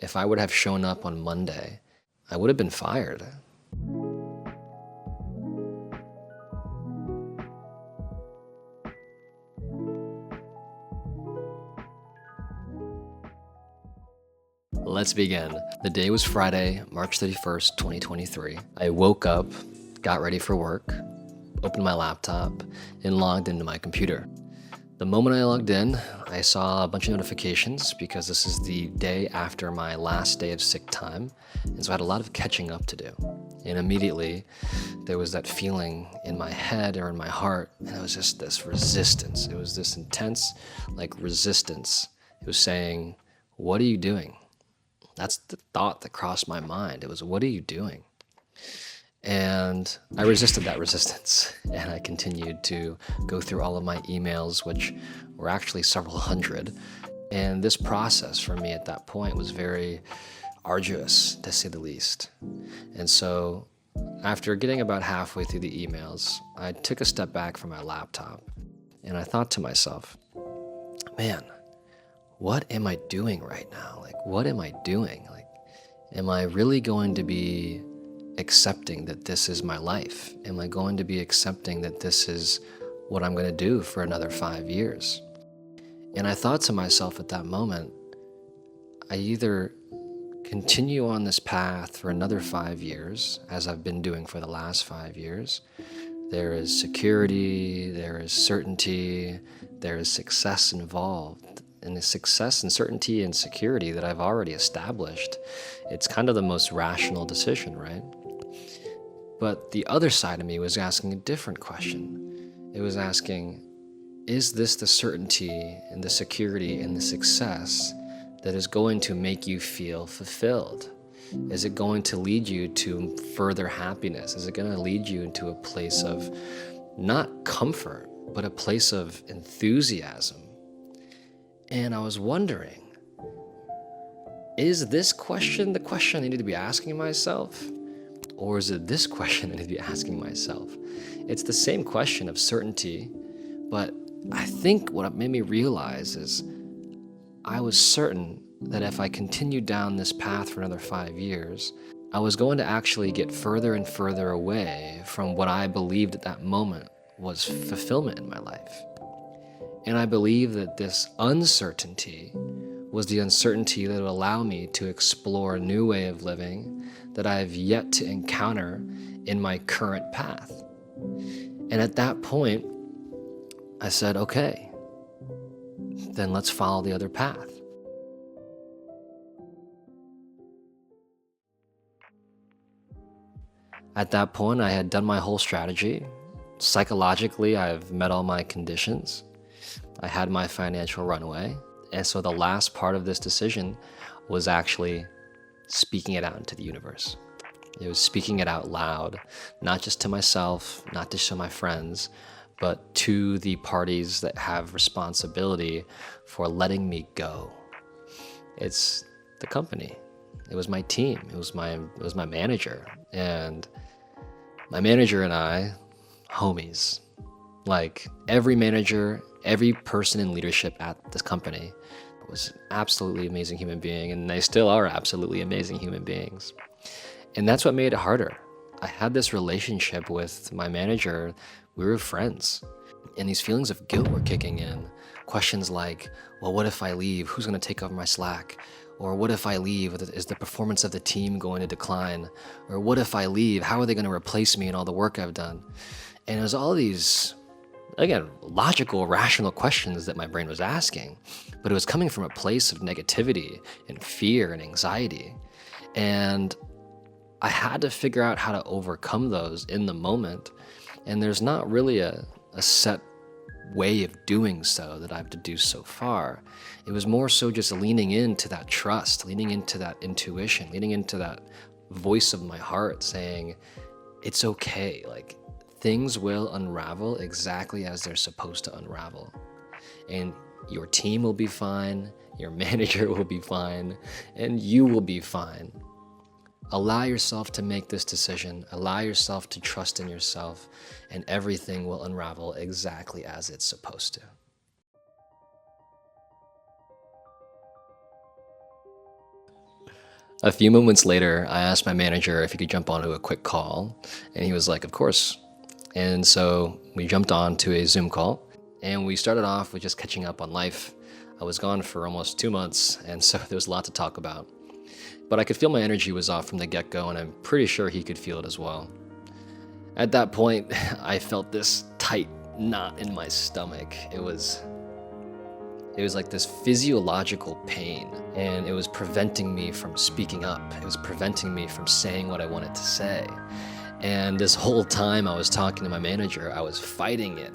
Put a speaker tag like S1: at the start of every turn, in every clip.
S1: If I would have shown up on Monday, I would have been fired. Let's begin. The day was Friday, March 31st, 2023. I woke up, got ready for work, opened my laptop, and logged into my computer. The moment I logged in, I saw a bunch of notifications because this is the day after my last day of sick time, and so I had a lot of catching up to do. And immediately, there was that feeling in my head or in my heart, and it was just this resistance. It was this intense, resistance. It was saying, "What are you doing?" That's the thought that crossed my mind. It was, "What are you doing?" And I resisted that resistance, and I continued to go through all of my emails, which were actually several hundred. And this process for me at that point was very arduous, to say the least. And so after getting about halfway through the emails, I took a step back from my laptop, and I thought to myself, man, what am I doing right now? What am I doing? Am I really going to be accepting that this is my life? Am I going to be accepting that this is what I'm going to do for another 5 years? And I thought to myself at that moment, I either continue on this path for another 5 years, as I've been doing for the last 5 years. There is security, there is certainty, there is success involved. And the success and certainty and security that I've already established, it's kind of the most rational decision, right? But the other side of me was asking a different question. It was asking, is this the certainty and the security and the success that is going to make you feel fulfilled? Is it going to lead you to further happiness? Is it going to lead you into a place of not comfort, but a place of enthusiasm? And I was wondering, is this question the question I need to be asking myself? Or is it this question I need to be asking myself? It's the same question of certainty, but I think what it made me realize is I was certain that if I continued down this path for another 5 years, I was going to actually get further and further away from what I believed at that moment was fulfillment in my life. And I believe that this uncertainty was the uncertainty that would allow me to explore a new way of living that I have yet to encounter in my current path. And at that point, I said, okay, then let's follow the other path. At that point, I had done my whole strategy. Psychologically, I've met all my conditions. I had my financial runway. And so the last part of this decision was actually speaking it out into the universe. It was speaking it out loud, not just to myself, not just to my friends, but to the parties that have responsibility for letting me go. It's the company. It was my team. It was my manager. And my manager and I, homies. Like every manager, every person in leadership at this company was an absolutely amazing human being, and they still are absolutely amazing human beings. And that's what made it harder. I had this relationship with my manager. We were friends, and these feelings of guilt were kicking in. Questions like, well, what if I leave? Who's going to take over my slack? Or what if I leave? Is the performance of the team going to decline? Or what if I leave? How are they going to replace me in all the work I've done? And it was all these, again, logical, rational questions that my brain was asking, but it was coming from a place of negativity and fear and anxiety. And I had to figure out how to overcome those in the moment. And there's not really a set way of doing so that I have to do so far. It was more so just leaning into that trust, leaning into that intuition, leaning into that voice of my heart saying, it's okay. Like, things will unravel exactly as they're supposed to unravel. And your team will be fine, your manager will be fine, and you will be fine. Allow yourself to make this decision. Allow yourself to trust in yourself, and everything will unravel exactly as it's supposed to. A few moments later, I asked my manager if he could jump onto a quick call, and he was like, of course. And so we jumped on to a Zoom call, and we started off with just catching up on life. I was gone for almost 2 months, and so there was a lot to talk about. But I could feel my energy was off from the get-go, and I'm pretty sure he could feel it as well. At that point, I felt this tight knot in my stomach. It was like this physiological pain, and it was preventing me from speaking up. It was preventing me from saying what I wanted to say. And this whole time I was talking to my manager, I was fighting it.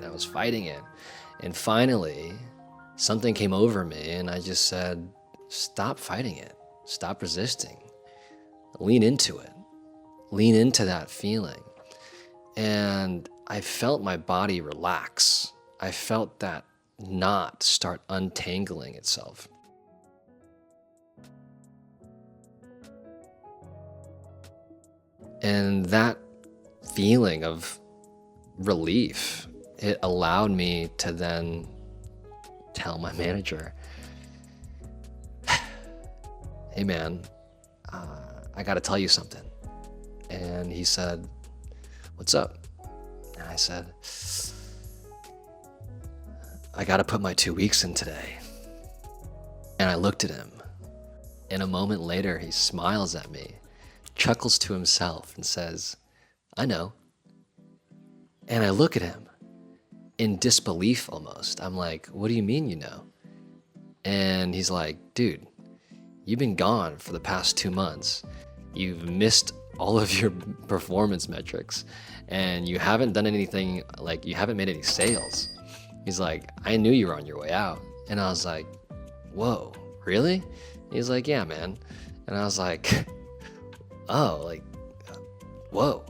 S1: And finally, something came over me, and I just said, stop fighting it. Stop resisting. Lean into it. Lean into that feeling. And I felt my body relax. I felt that knot start untangling itself. And that feeling of relief, it allowed me to then tell my manager, hey man, I gotta tell you something. And he said, what's up? And I said, I gotta put my 2 weeks in today. And I looked at him, and a moment later he smiles at me, chuckles to himself and says, I know. And I look at him in disbelief almost. I'm like, what do you mean you know? And he's like, dude, you've been gone for the past 2 months. You've missed all of your performance metrics, and you haven't done anything, like you haven't made any sales. He's like, I knew you were on your way out. And I was like, whoa, really? He's like, yeah, man. And I was like, oh, like, whoa.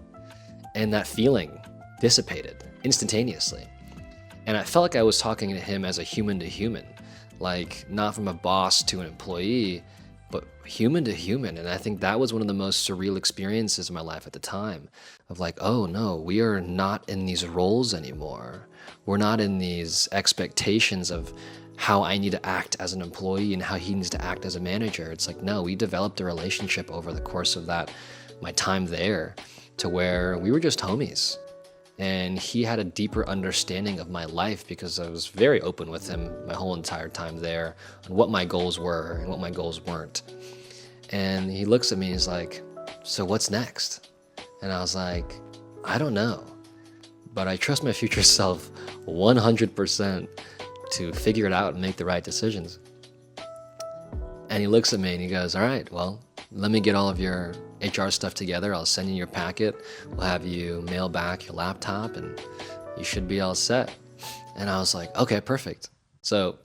S1: And that feeling dissipated instantaneously. And I felt like I was talking to him as a human to human, like not from a boss to an employee, but human to human. And I think that was one of the most surreal experiences of my life at the time, of like, oh no, we are not in these roles anymore. We're not in these expectations of how I need to act as an employee and how he needs to act as a manager. It's like, no, we developed a relationship over the course of my time there, to where we were just homies. And he had a deeper understanding of my life because I was very open with him my whole entire time there on what my goals were and what my goals weren't. And he looks at me and he's like, so what's next? And I was like, I don't know, but I trust my future self 100% to figure it out and make the right decisions. And he looks at me and he goes, all right, well, let me get all of your HR stuff together. I'll send you your packet. We'll have you mail back your laptop and you should be all set. And I was like, okay, perfect. So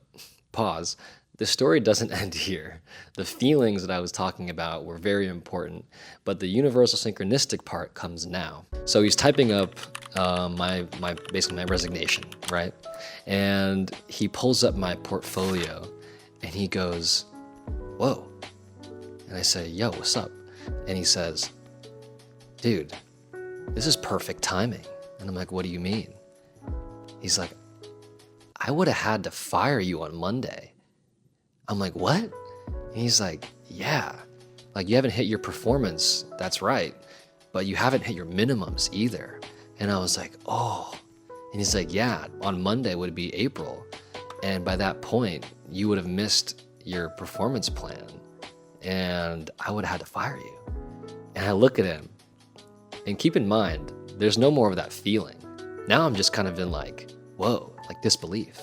S1: pause. The story doesn't end here. The feelings that I was talking about were very important, but the universal synchronistic part comes now. So he's typing up basically my resignation, right? And he pulls up my portfolio and he goes, whoa. And I say, yo, what's up? And he says, dude, this is perfect timing. And I'm like, what do you mean? He's like, I would have had to fire you on Monday. I'm like, what? And he's like, yeah, like you haven't hit your performance. That's right. But you haven't hit your minimums either. And I was like, oh. And he's like, yeah, on Monday would be April. And by that point, you would have missed your performance plan. And I would have had to fire you. And I look at him, and keep in mind, there's no more of that feeling. Now I'm just kind of in like, whoa, like disbelief.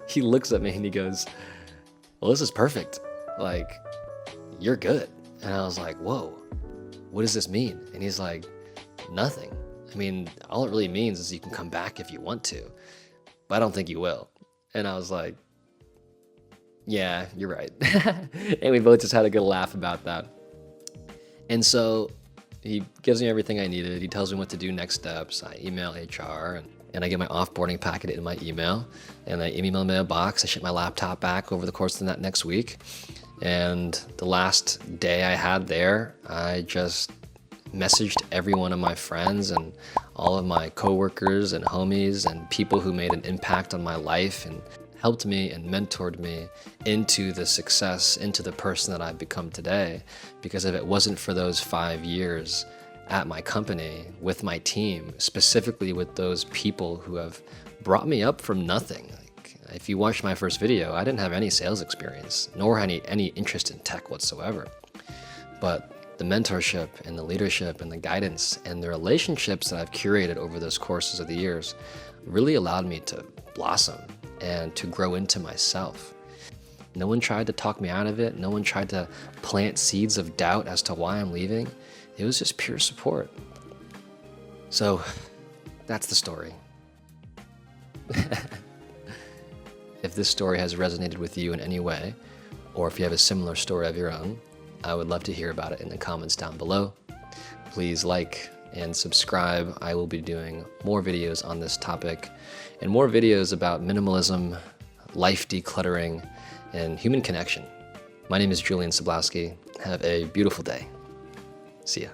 S1: He looks at me and he goes, well, this is perfect. Like, you're good. And I was like, whoa, what does this mean? And he's like, nothing. I mean, all it really means is you can come back if you want to, but I don't think you will. And I was like, yeah, you're right. And we both just had a good laugh about that. And so he gives me everything I needed. He tells me what to do next steps. I email HR and I get my offboarding packet in my email, and I email my box. I ship my laptop back over the course of that next week. And the last day I had there, I just messaged every one of my friends and all of my coworkers and homies and people who made an impact on my life and helped me and mentored me into the success, into the person that I've become today. Because if it wasn't for those 5 years at my company, with my team, specifically with those people who have brought me up from nothing. Like, if you watched my first video, I didn't have any sales experience, nor any interest in tech whatsoever. But the mentorship and the leadership and the guidance and the relationships that I've curated over those courses of the years really allowed me to blossom and to grow into myself. No one tried to talk me out of it. No one tried to plant seeds of doubt as to why I'm leaving. It was just pure support. So that's the story. If this story has resonated with you in any way, or if you have a similar story of your own, I would love to hear about it in the comments down below. Please like and subscribe. I will be doing more videos on this topic and more videos about minimalism, life decluttering, and human connection. My name is Julian Soblowski. Have a beautiful day. See ya.